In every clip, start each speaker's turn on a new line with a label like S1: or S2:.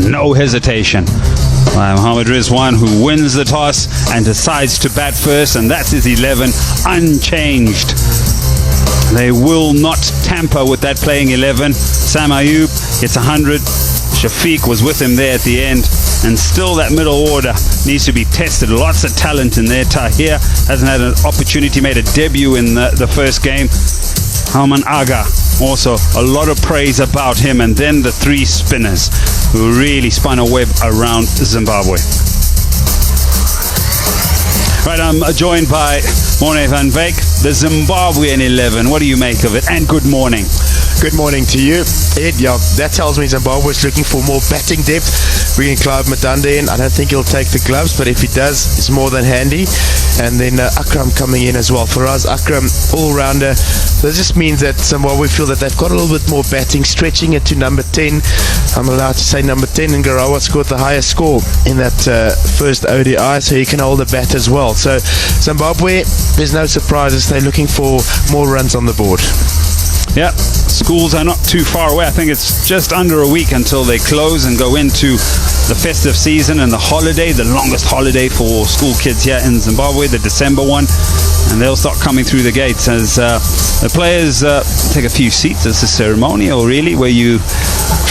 S1: no hesitation by Mohammad Rizwan, who wins the toss and decides to bat first, and that's his 11 unchanged. They will not tamper with that playing 11. Sam Ayub gets 100. Shafiq was with him there at the end, and still that middle order needs to be tested. Lots of talent in there. Tahir hasn't had an opportunity, made a debut in the first game. Halman Aga, also a lot of praise about him, and then the three spinners who really spun a web around Zimbabwe. Right, I'm joined by Morne van Wyk, the Zimbabwean 11. What do you make of it? And good morning.
S2: Good morning to you, Ed. Yeah, that tells me Zimbabwe is looking for more batting depth. Bringing Clive Matanda in, I don't think he'll take the gloves, but if he does, it's more than handy. And then Akram coming in as well. For us, Akram, all-rounder. That just means that Zimbabwe feel that they've got a little bit more batting, stretching it to number 10. I'm allowed to say number 10, and Garawa scored the highest score in that first ODI, so he can hold the bat as well. So Zimbabwe, there's no surprises. They're looking for more runs on the board.
S1: Yeah, schools are not too far away. I think it's just under a week until they close and go into the festive season and the holiday, the longest holiday for school kids here in Zimbabwe, the December one. And they'll start coming through the gates as the players take a few seats. It's a ceremonial, really, where you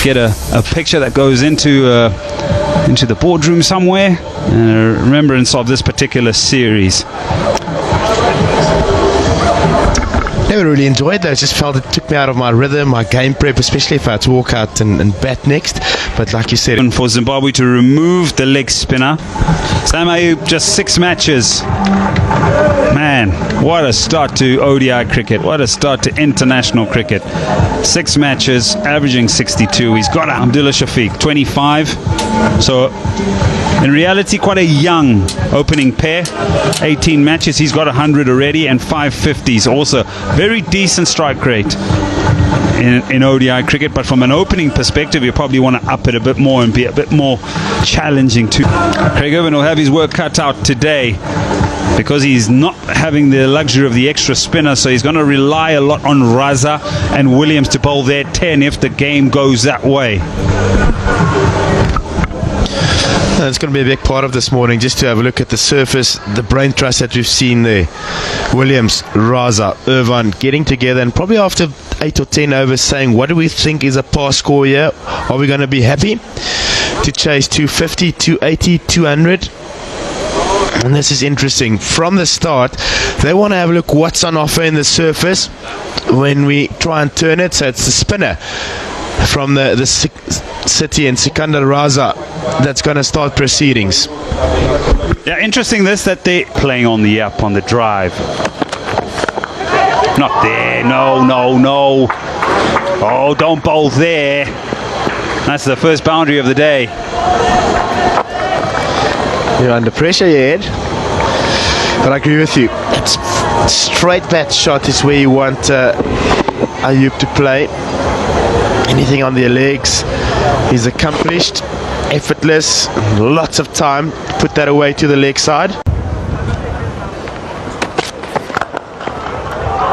S1: get a picture that goes into the boardroom somewhere in remembrance of this particular series.
S2: Never really enjoyed those. Just felt it took me out of my rhythm, my game prep, especially if I had to walk out and bat next. But like you said,
S1: for Zimbabwe to remove the leg spinner. Sam Ayub, just 6 matches. Man, what a start to ODI cricket. What a start to international cricket. 6 matches, averaging 62. He's got Abdullah Shafiq, 25. So in reality, quite a young opening pair. 18 matches, he's got 100 already, and 5 50s. Also, very decent strike rate in ODI cricket, but from an opening perspective, you probably want to up it a bit more and be a bit more challenging too. Craig Irvin will have his work cut out today because he's not having the luxury of the extra spinner, so he's going to rely a lot on Raza and Williams to bowl their 10 if the game goes that way.
S2: It's going to be a big part of this morning, just to have a look at the surface, the brain trust that we've seen there. Williams, Raza, Irvine getting together, and probably after 8 or 10 overs saying, what do we think is a pass score here? Are we going to be happy to chase 250, 280, 200? And this is interesting. From the start, they want to have a look what's on offer in the surface when we try and turn it. So it's the spinner from the city and Sikandar Raza that's going to start proceedings.
S1: Yeah, interesting this, that they're playing on the up on the drive. Not there, no. Oh, don't bowl there. That's the first boundary of the day.
S2: You're under pressure, Ed. But I agree with you. It's straight bat shot is where you want Ayub to play. Anything on their legs, he's accomplished, effortless, lots of time to put that away to the leg side.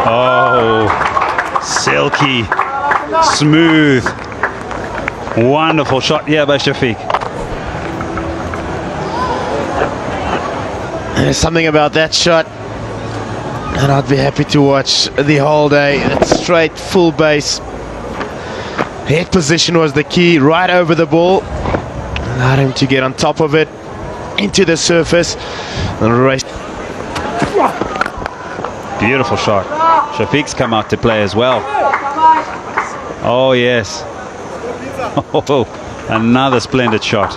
S1: Oh, silky, smooth, wonderful shot here by Shafiq.
S2: There's something about that shot, and I'd be happy to watch the whole day. That straight full base. Head position was the key, right over the ball. Allowed him to get on top of it, into the surface, and race.
S1: Beautiful shot. Shafiq's come out to play as well. Oh, yes. Oh, another splendid shot.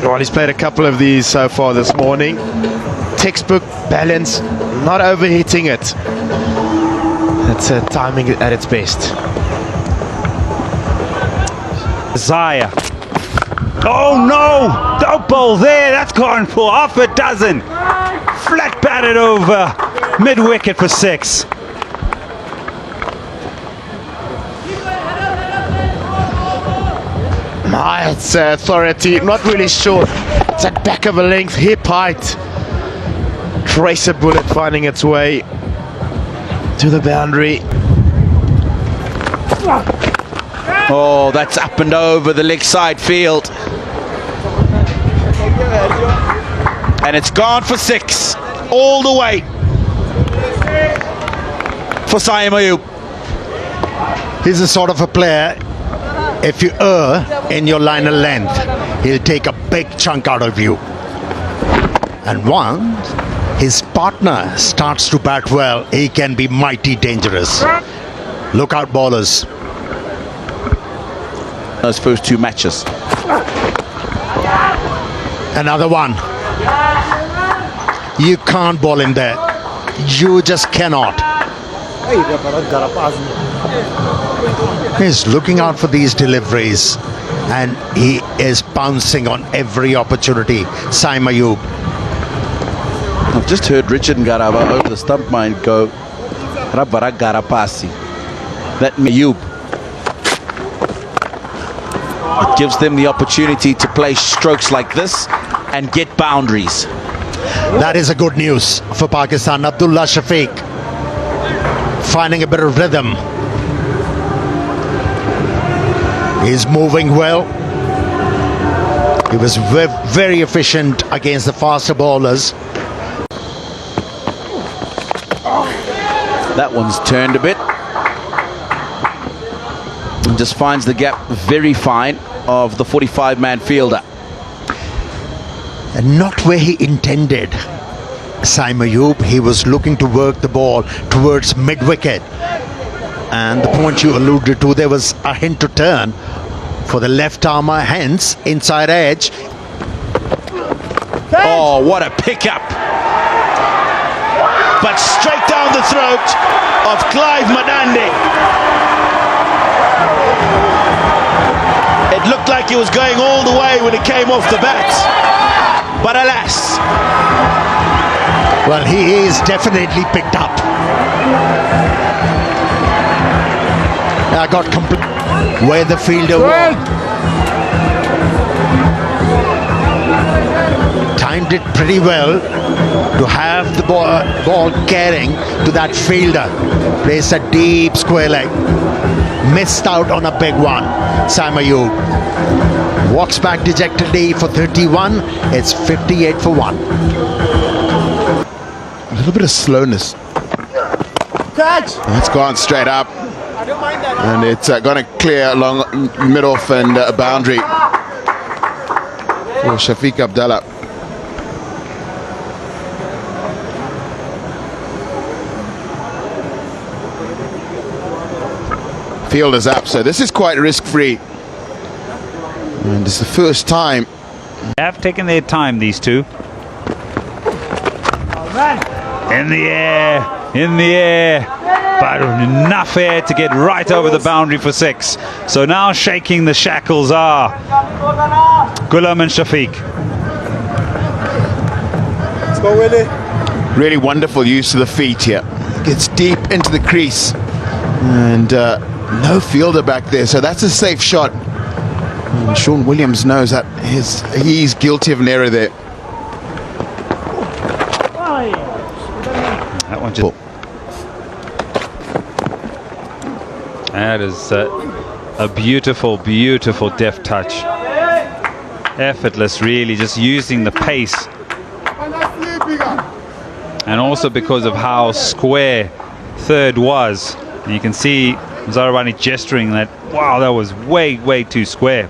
S2: Well, he's played a couple of these so far this morning. Textbook balance, not overhitting it. That's timing at its best.
S1: Zaya. Oh no! Don't bowl there. That's gone for half a dozen. Flat batted over mid wicket for 6.
S2: It's authority. Not really sure. It's at back of a length, hip height. Tracer bullet finding its way to to the boundary.
S3: Oh, that's up and over the leg side field. And it's gone for 6 all the way for Saim Ayub.
S4: He's the sort of a player, if you err in your line of length, he'll take a big chunk out of you. And once his partner starts to bat well, he can be mighty dangerous. Look out, ballers.
S3: Those first 2 matches.
S4: Another one. You can't ball him there. You just cannot. He's looking out for these deliveries and he is bouncing on every opportunity. Saim Ayub.
S3: I've just heard Richard Ngarava over the stump mine go Rabara Garapasi. That Ayub. It gives them the opportunity to play strokes like this and get boundaries.
S4: That is a good news for Pakistan. Abdullah Shafiq finding a bit of rhythm. He's moving well. He was very efficient against the faster bowlers.
S3: That one's turned a bit. And just finds the gap very fine of the 45-man fielder.
S4: And not where he intended. Saim Ayub, he was looking to work the ball towards mid-wicket. And the point you alluded to, there was a hint to turn for the left armour, hence inside edge.
S3: Oh, what a pickup.
S2: But straight down the throat of Clive Madande. It looked like he was going all the way when it came off the bat. But alas.
S4: Well, he is definitely picked up. I got complete where the fielder was. Timed it pretty well to have the ball carrying to that fielder. Plays a deep square leg. Missed out on a big one. Saim Ayub walks back dejectedly for 31. It's 58 for 1.
S5: A little bit of slowness.
S6: Catch!
S5: It's gone straight up.
S6: I don't mind that.
S5: And it's going to clear along mid-off and a boundary for Shafiq Abdallah. Field is up, so this is quite risk-free. And it's the first time.
S1: They have taken their time, these two. In the air, but enough air to get right over the boundary for 6. So now shaking the shackles are Ghulam and Shafiq.
S6: Let's go, Willie.
S5: Really wonderful use of the feet here. Gets deep into the crease. And no fielder back there, so that's a safe shot. And Sean Williams knows that he's guilty of an error there.
S1: That one just... That is a beautiful, beautiful deft touch. Effortless, really, just using the pace. And also because of how square third was. And you can see Zarawani gesturing that, wow, that was way, way too square.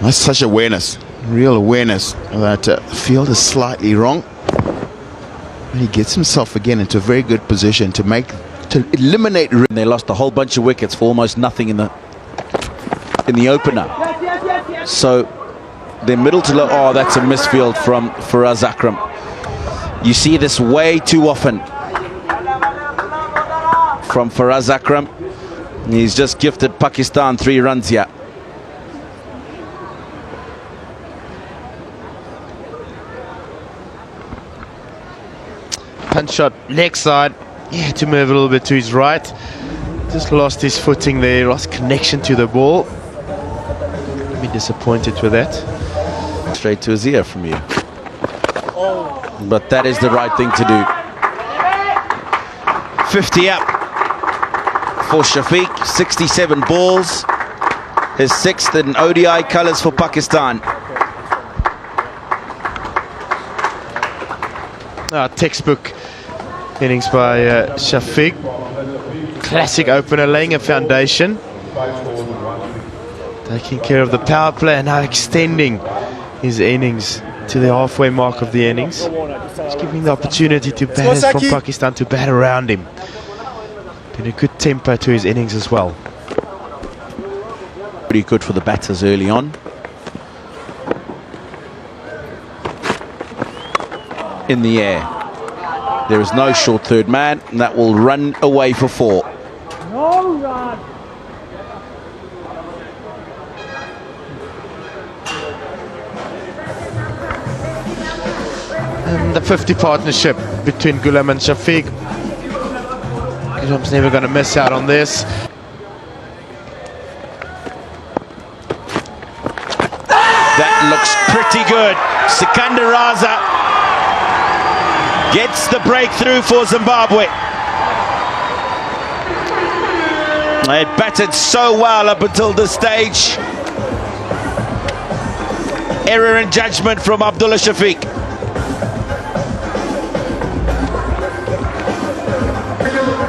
S5: That's such awareness, real awareness that the field is slightly wrong. And he gets himself again into a very good position to eliminate.
S3: And they lost a whole bunch of wickets for almost nothing in the opener. So they're middle to low. Oh, that's a misfield from Faraz Akram. You see this way too often from Faraz Akram. He's just gifted Pakistan 3 runs here.
S2: Punch shot leg side. Yeah, to move a little bit to his right. Just lost his footing there, lost connection to the ball. Be disappointed with that.
S3: Straight to his ear from you. But that is the right thing to do. 50 up for Shafiq, 67 balls, his 6th in ODI colours for Pakistan.
S2: Textbook innings by Shafiq. Classic opener, laying a foundation. Taking care of the power play and now extending his innings to the halfway mark of the innings. He's giving the opportunity to batters from Pakistan to bat around him. Been a good tempo to his innings as well.
S3: Pretty good for the batters early on. In the air. There is no short third man, and that will run away for 4.
S6: No run.
S2: And the 50 partnership between Ghulam and Shafiq. Ghulam's never going to miss out on this.
S3: That looks pretty good. Sikandar Raza gets the breakthrough for Zimbabwe. It batted so well up until this stage. Error in judgment from Abdullah Shafiq.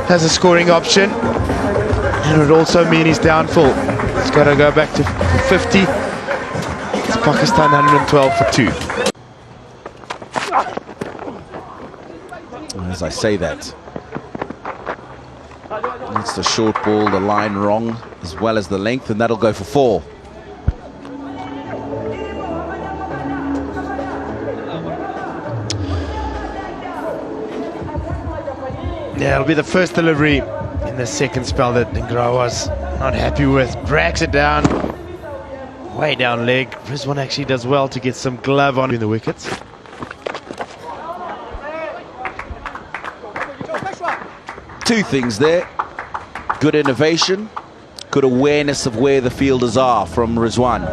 S2: Has a scoring option, and it would also mean his downfall. It's got to go back to 50. It's Pakistan 112 for 2.
S3: As I say that, it's the short ball, the line wrong, as well as the length, and that'll go for 4.
S2: Yeah, it'll be the first delivery in the second spell that Ngra was not happy with. Drags it down, way down leg. Rizwan actually does well to get some glove on in the wickets.
S3: Two things there. Good innovation, good awareness of where the fielders are from Rizwan.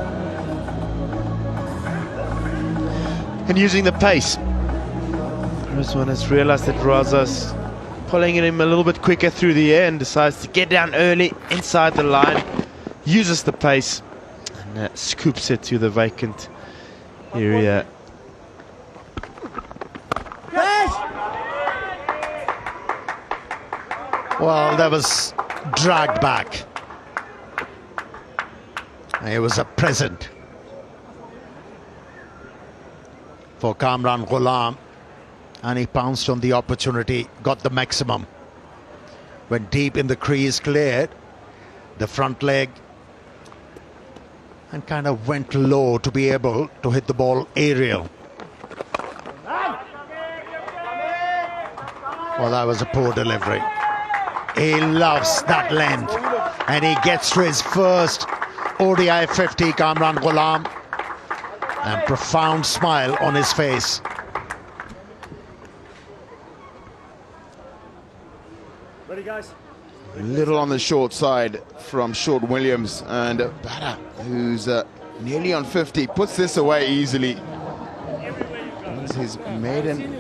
S2: And using the pace. Rizwan has realized that Raza's pulling him a little bit quicker through the air and decides to get down early inside the line, uses the pace and scoops it to the vacant area.
S4: Well, that was dragged back. It was a present for Kamran Ghulam, and he pounced on the opportunity, got the maximum. Went deep in the crease, cleared the front leg, and kind of went low to be able to hit the ball aerial. Well, that was a poor delivery. He loves that length, and he gets to his first ODI 50, Kamran Ghulam, and profound smile on his face.
S6: Ready, guys?
S5: A little on the short side from Sean Williams, and a batter who's nearly on 50 puts this away easily. It's his maiden.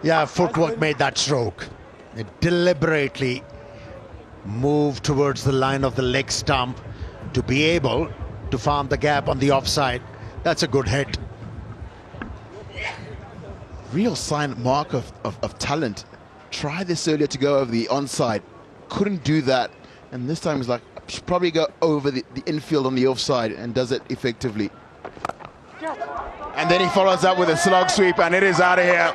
S4: Yeah, footwork made that stroke. It deliberately moved towards the line of the leg stump to be able to farm the gap on the offside. That's a good hit.
S5: Real sign mark of talent. Tried this earlier to go over the onside, couldn't do that, and this time he's like, should probably go over the infield on the offside, and does it effectively. And then he follows up with a slog sweep, and it is out of here.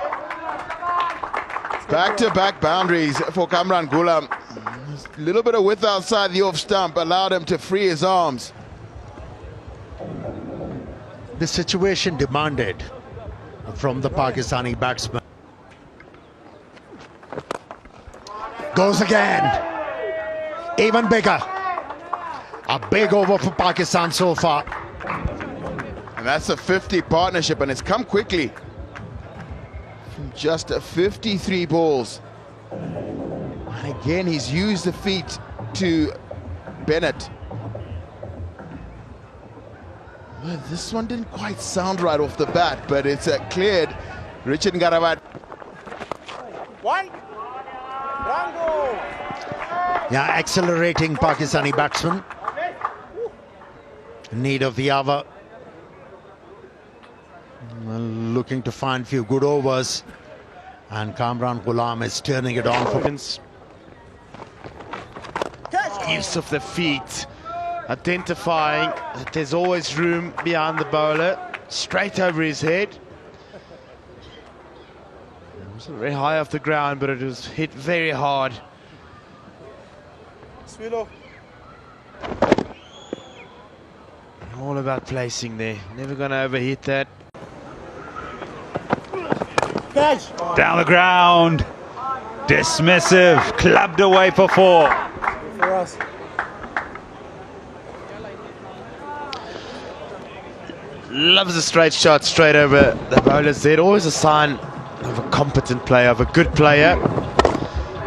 S5: Back-to-back boundaries for Kamran Ghulam. A little bit of width outside the off stump allowed him to free his arms.
S4: The situation demanded from the Pakistani batsman. Goes again. Even bigger. A big over for Pakistan so far.
S5: And that's a 50 partnership, and it's come quickly. From just 53 balls. And again, he's used the feet to Bennett. Well, this one didn't quite sound right off the bat, but it's cleared. Richard Ngarawat.
S4: Yeah, accelerating Pakistani batsman. In need of the hour. Looking to find few good overs. And Kamran Ghulam is turning it on for
S2: Use of the feet, identifying that there's always room behind the bowler, straight over his head. It wasn't very high off the ground, but it was hit very hard. All about placing there, never going to overhit that.
S1: Down the ground. Dismissive. Clubbed away for 4.
S2: Loves a straight shot straight over the bowler's head. Always a sign of a competent player, of a good player.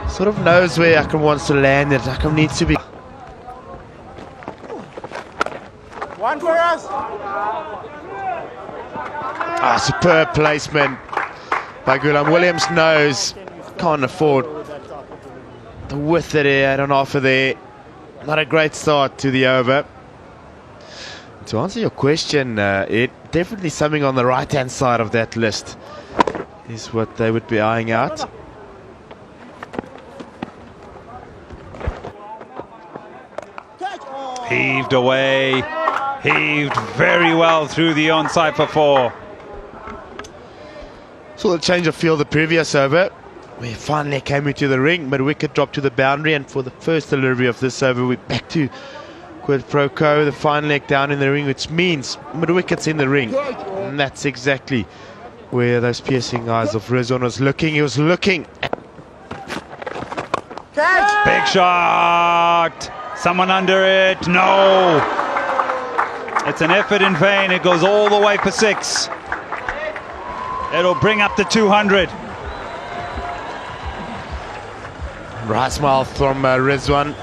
S2: Sort of knows where Akram wants to land it. Akram needs to be.
S6: One for us.
S2: Superb placement by Ghulam. Williams knows, can't afford the width that he had on offer there. Not a great start to the over. To answer your question, it definitely something on the right-hand side of that list is what they would be eyeing out.
S1: Heaved away. Heaved very well through the onside for 4.
S2: Saw the change of field the previous over. We finally came into the ring, but wicket dropped to the boundary, and for the first delivery of this over, we're back to quid pro quo, the fine leg down in the ring, which means mid-wicket's in the ring. And that's exactly where those piercing eyes of Rizwan was looking. He was looking.
S1: Big shot. Someone under it. No. It's an effort in vain. It goes all the way for 6. It'll bring up the 200.
S2: Right smile from Rizwan.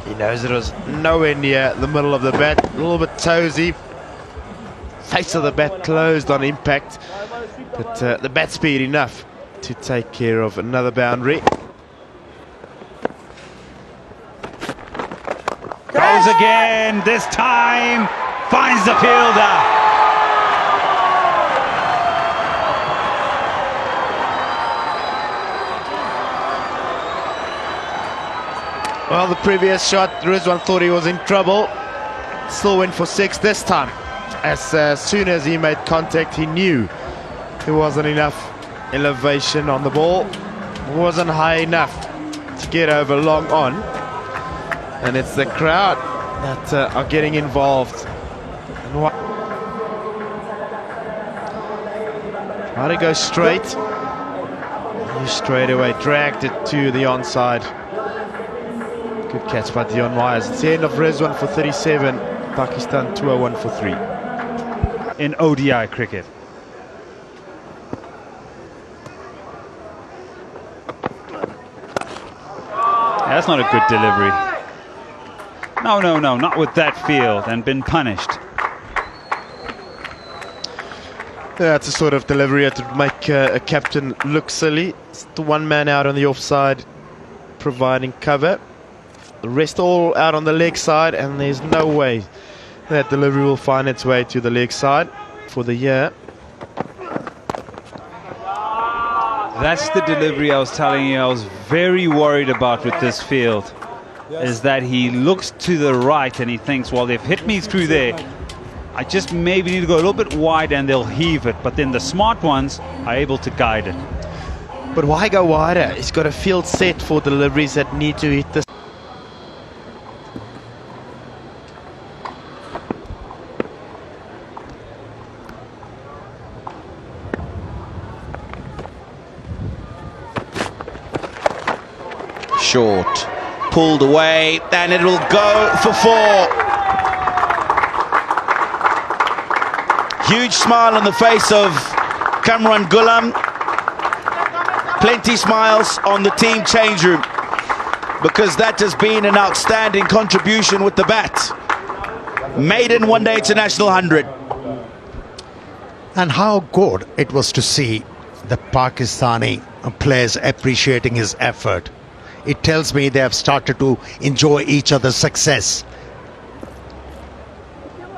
S2: He knows it was nowhere near the middle of the bat. A little bit toesy. Face of the bat closed on impact. But the bat speed enough to take care of another boundary.
S1: Goes again. This time finds the fielder.
S2: Well, the previous shot, Rizwan thought he was in trouble. Still went for 6 this time. As soon as he made contact, he knew there wasn't enough elevation on the ball. It wasn't high enough to get over long on. And it's the crowd that are getting involved. How to go straight. He straight away dragged it to the onside. Good catch by Dion Myers. It's the end of Rizwan for 37. Pakistan 201 for 3.
S1: In ODI cricket. That's not a good delivery. No, not with that field, and been punished.
S2: Yeah, it's a sort of delivery that would make a captain look silly. It's the one man out on the offside, providing cover. The rest all out on the leg side, and there's no way that delivery will find its way to the leg side for the year.
S1: That's the delivery I was telling you I was very worried about with this field. Is that he looks to the right and he thinks, well, they've hit me through there. I just maybe need to go a little bit wide and they'll heave it. But then the smart ones are able to guide it.
S2: But why go wider? He's got a field set for deliveries that need to hit the
S3: Short, pulled away, and it'll go for 4. Huge smile on the face of Kamran Ghulam. Plenty smiles on the team change room, because that has been an outstanding contribution with the bat. maiden one-day international 100.
S4: And how good it was to see the Pakistani players appreciating his effort. It tells me they have started to enjoy each other's success,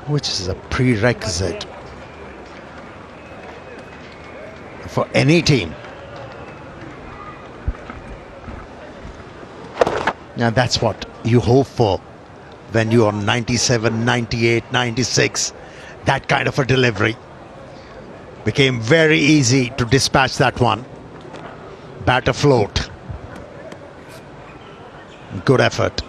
S4: which is a prerequisite for any team. Now that's what you hope for when you are 97, 98, 96. That kind of a delivery became very easy to dispatch that one. Bat afloat. Good effort.